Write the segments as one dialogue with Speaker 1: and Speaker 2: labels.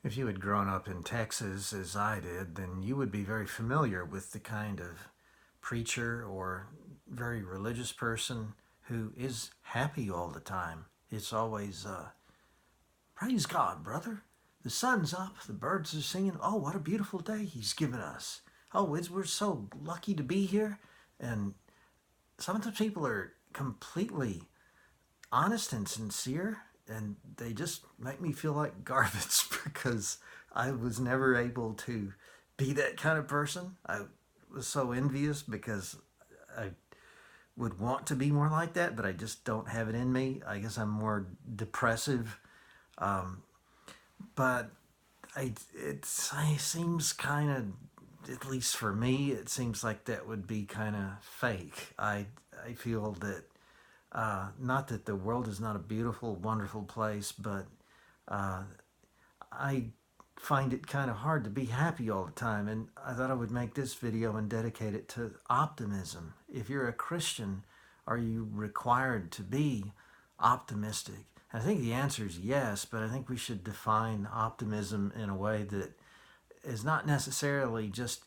Speaker 1: If you had grown up in Texas as I did, then you would be very familiar with the kind of preacher or very religious person who is happy all the time. It's always, praise God, brother. The sun's up, the birds are singing. Oh, what a beautiful day he's given us. Oh, we're so lucky to be here. And some of the people are completely honest and sincere, and they just make me feel like garbage because I was never able to be that kind of person. I was so envious because I would want to be more like that, but I just don't have it in me. I guess I'm more depressive, um, but it seems kind of, at least for me, it seems like that would be kind of fake. I feel that not that the world is not a beautiful, wonderful place, but uh, I find it kind of hard to be happy all the time. And I thought I would make this video and dedicate it to optimism. If you're a Christian, are you required to be optimistic? I think the answer is yes, but I think we should define optimism in a way that is not necessarily just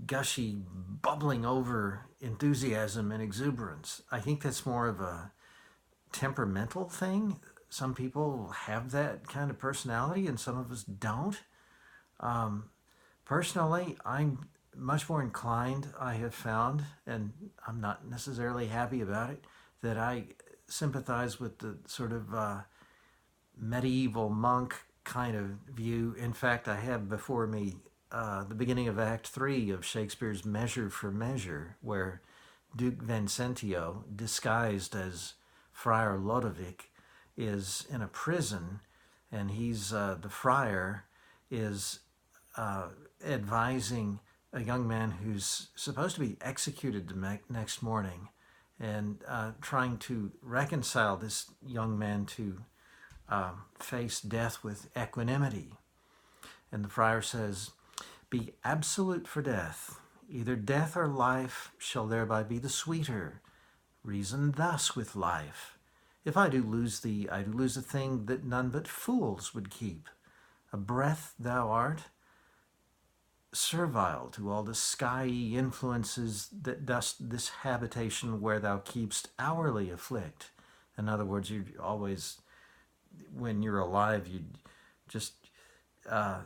Speaker 1: gushy, bubbling over enthusiasm and exuberance. I think that's more of a temperamental thing. Some people have that kind of personality and some of us don't. Um, Personally, I'm much more inclined, I have found, and I'm not necessarily happy about it, that I sympathize with the sort of medieval monk kind of view. In fact, I have before me the beginning of Act 3 of Shakespeare's Measure for Measure, where Duke Vincentio, disguised as Friar Lodovick, is in a prison, and the friar is uh, advising a young man who's supposed to be executed the next morning, and trying to reconcile this young man to face death with equanimity. And the friar says, "Be absolute for death. Either death or life shall thereby be the sweeter. Reason thus with life. If I do lose thee, I do lose a thing that none but fools would keep. A breath thou art, servile to all the skyey influences that dost this habitation where thou keepst hourly afflict." In other words, you always, when you're alive, you just uh,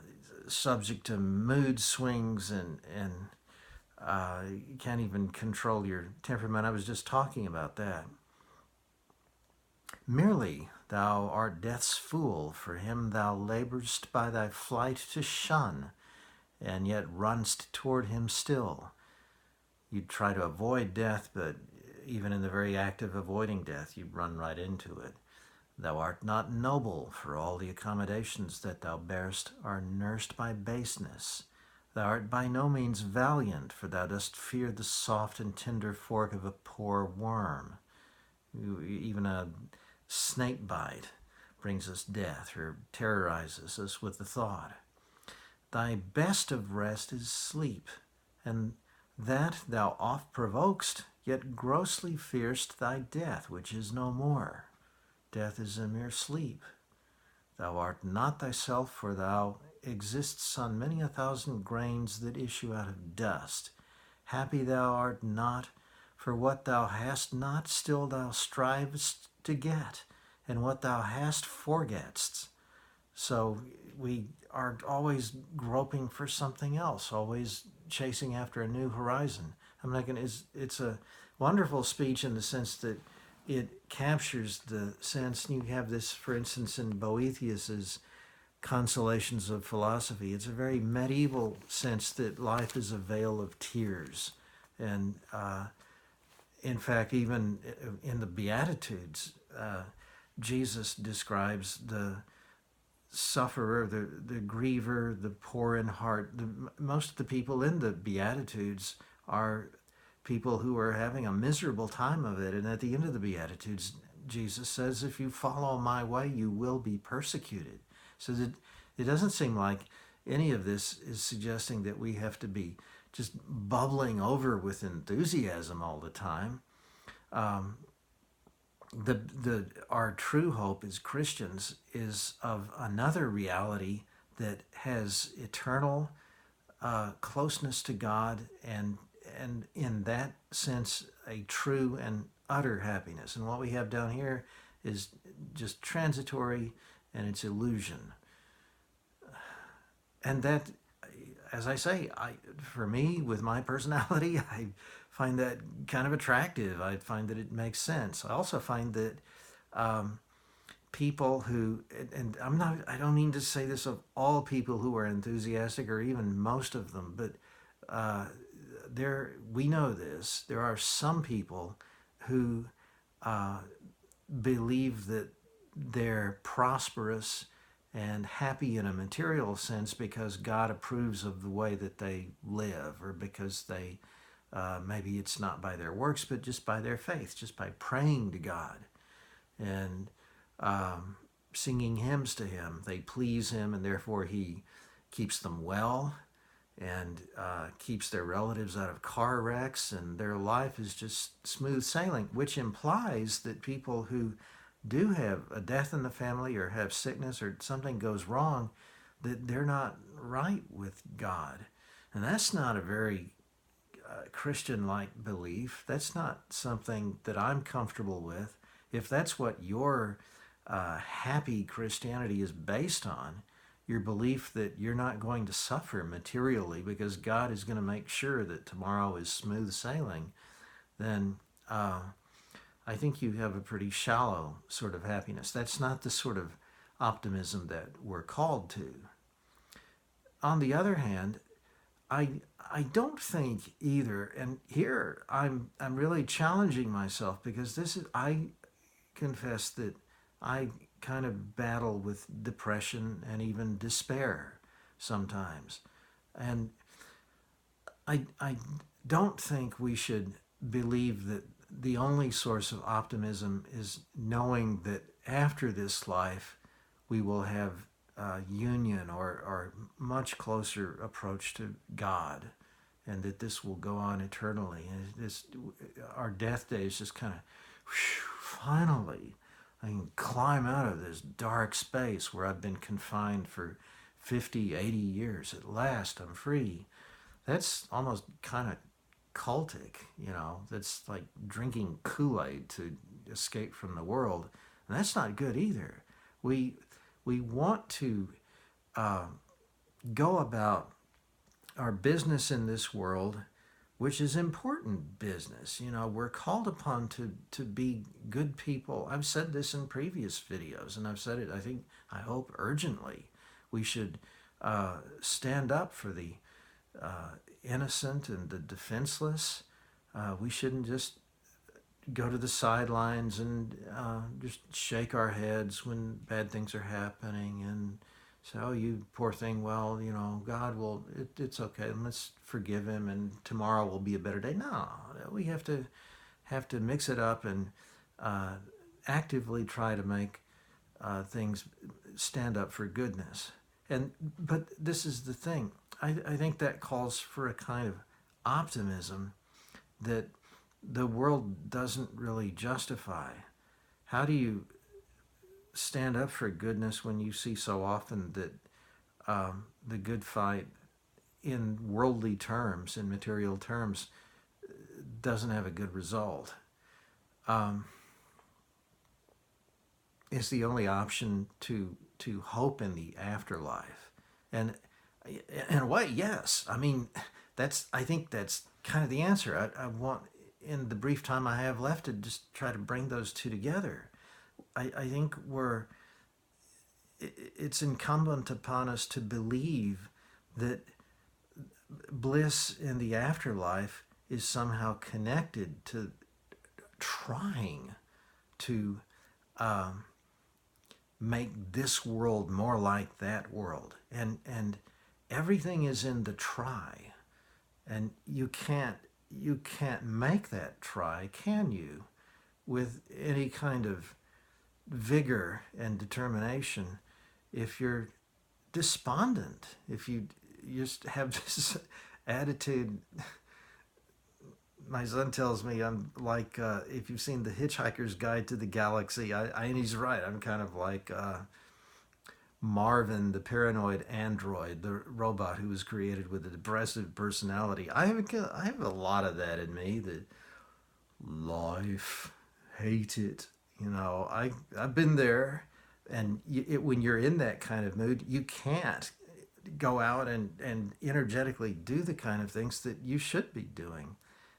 Speaker 1: subject to mood swings, and you can't even control your temperament. I was just talking about that. Merely thou art death's fool, for him thou labor'st by thy flight to shun, and yet run'st toward him still. You'd try to avoid death, but even in the very act of avoiding death, you run right into it. Thou art not noble, for all the accommodations that thou bear'st are nursed by baseness. Thou art by no means valiant, for thou dost fear the soft and tender fork of a poor worm. Even a snake bite brings us death, or terrorizes us with the thought. Thy best of rest is sleep, and that thou oft provokest, yet grossly fear'st thy death, which is no more. Death is a mere sleep. Thou art not thyself, for thou exists on many a thousand grains that issue out of dust. Happy thou art not, for what thou hast not still thou strivest to get, and what thou hast forgetst. So we are always groping for something else, always chasing after a new horizon. I'm not going to, it's a wonderful speech in the sense that it captures the sense. You have this, for instance, in Boethius's Consolations of Philosophy. It's a very medieval sense that life is a vale of tears. And in fact, even in the Beatitudes, Jesus describes the sufferer, the griever, the poor in heart. Most of the people in the Beatitudes are people who are having a miserable time of it. And at the end of the Beatitudes, Jesus says, if you follow my way, you will be persecuted. So that it doesn't seem like any of this is suggesting that we have to be just bubbling over with enthusiasm all the time. Our true hope as Christians is of another reality that has eternal closeness to God, and in that sense a true and utter happiness. And what we have down here is just transitory, and it's illusion. And that, as I say, for me, with my personality, I find that kind of attractive. I find that it makes sense. I also find that people who, and I don't mean to say this of all people who are enthusiastic, or even most of them, but we know this. There are some people who believe that they're prosperous and happy in a material sense because God approves of the way that they live, or because they, maybe it's not by their works, but just by their faith, just by praying to God and singing hymns to him. They please him, and therefore he keeps them well, and keeps their relatives out of car wrecks, and their life is just smooth sailing, which implies that people who do have a death in the family, or have sickness, or something goes wrong, that they're not right with God. And that's not a very Christian-like belief. That's not something that I'm comfortable with. If that's what your happy Christianity is based on, your belief that you're not going to suffer materially because God is going to make sure that tomorrow is smooth sailing, then I think you have a pretty shallow sort of happiness. That's not the sort of optimism that we're called to. On the other hand, I don't think either, and here I'm really challenging myself, because I confess that I kind of battle with depression and even despair sometimes. And I don't think we should believe that the only source of optimism is knowing that after this life we will have union, or much closer approach to God, and that this will go on eternally. And our death day is just kind of, finally, I can climb out of this dark space where I've been confined for 50, 80 years. At last, I'm free. That's almost kind of cultic, That's like drinking Kool-Aid to escape from the world. And that's not good either. We want to go about our business in this world, which is important business. We're called upon to be good people. I've said this in previous videos, and I've said it, I hope urgently. We should stand up for the innocent and the defenseless. We shouldn't just go to the sidelines and just shake our heads when bad things are happening and say, "Oh, you poor thing, well, God will, it's okay, let's forgive him, and tomorrow will be a better day." No, we have to mix it up and actively try to make things stand up for goodness. But this is the thing. I think that calls for a kind of optimism that the world doesn't really justify. How do you stand up for goodness when you see so often that the good fight in worldly terms, in material terms, doesn't have a good result? It's the only option to hope in the afterlife. And in a way, yes. I think that's kind of the answer. I want, in the brief time I have left, to just try to bring those two together. I think it's incumbent upon us to believe that bliss in the afterlife is somehow connected to trying to make this world more like that world. And everything is in the try. And you can't make that try, can you, with any kind of vigor and determination, if you're despondent, if you just have this attitude. My son tells me I'm like, if you've seen The Hitchhiker's Guide to the Galaxy, and he's right, I'm kind of like Marvin, the paranoid android, the robot who was created with a depressive personality. I have a lot of that in me. The life, hate it. I've been there, and when you're in that kind of mood, you can't go out and energetically do the kind of things that you should be doing.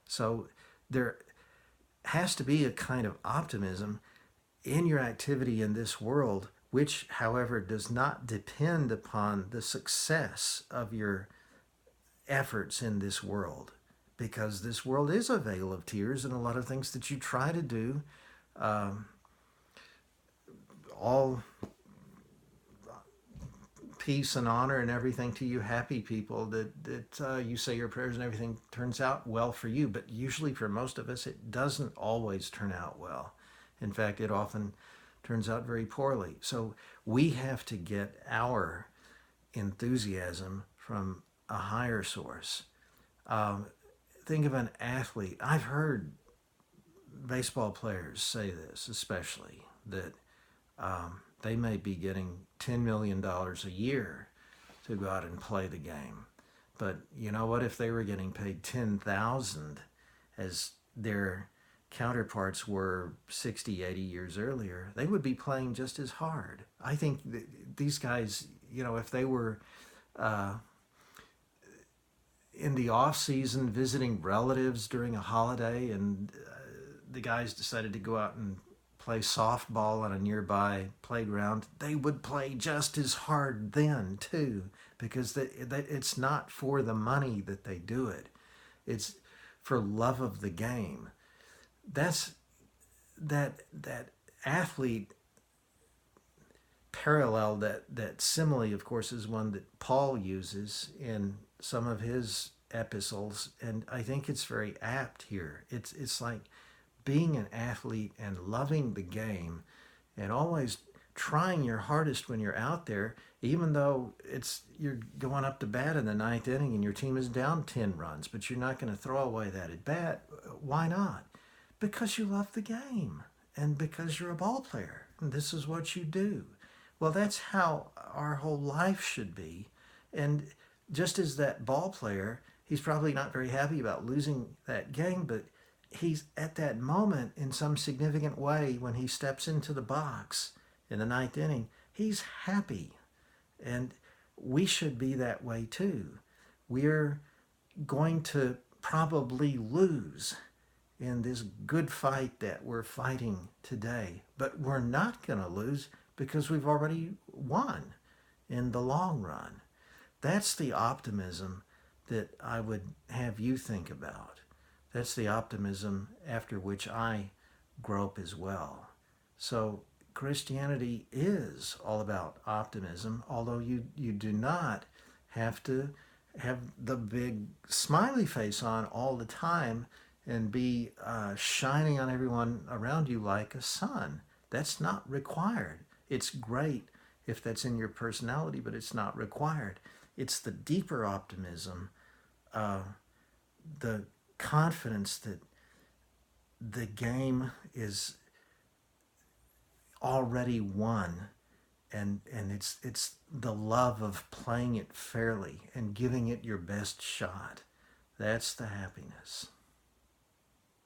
Speaker 1: So there has to be a kind of optimism in your activity in this world, which, however, does not depend upon the success of your efforts in this world. Because this world is a vale of tears, and a lot of things that you try to do, um, all peace and honor and everything to you happy people, that you say your prayers and everything turns out well for you, but usually for most of us it doesn't always turn out well. In fact, it often turns out very poorly. So we have to get our enthusiasm from a higher source. um, think of an athlete. I've heard baseball players say this, especially, that they may be getting $10 million a year to go out and play the game. But you know what? If they were getting paid 10,000 as their counterparts were 60, 80 years earlier, they would be playing just as hard. I think these guys, if they were uh, in the off season visiting relatives during a holiday, and the guys decided to go out and play softball on a nearby playground, they would play just as hard then too, because it's not for the money that they do it. It's for love of the game. That's that athlete parallel, that simile, of course, is one that Paul uses in some of his epistles, and I think it's very apt here. It's like being an athlete and loving the game, and always trying your hardest when you're out there, even though you're going up to bat in the ninth inning and your team is down 10 runs, but you're not going to throw away that at bat. Why not? Because you love the game, and because you're a ball player and this is what you do. Well, that's how our whole life should be. And just as that ball player, he's probably not very happy about losing that game, but he's at that moment in some significant way when he steps into the box in the ninth inning, he's happy. And we should be that way too. We're going to probably lose in this good fight that we're fighting today, but we're not going to lose because we've already won in the long run. That's the optimism that I would have you think about. That's the optimism after which I grope as well. So Christianity is all about optimism, although you do not have to have the big smiley face on all the time and be shining on everyone around you like a sun. That's not required. It's great if that's in your personality, but it's not required. It's the deeper optimism, uh, the confidence that the game is already won, and it's the love of playing it fairly and giving it your best shot. That's the happiness.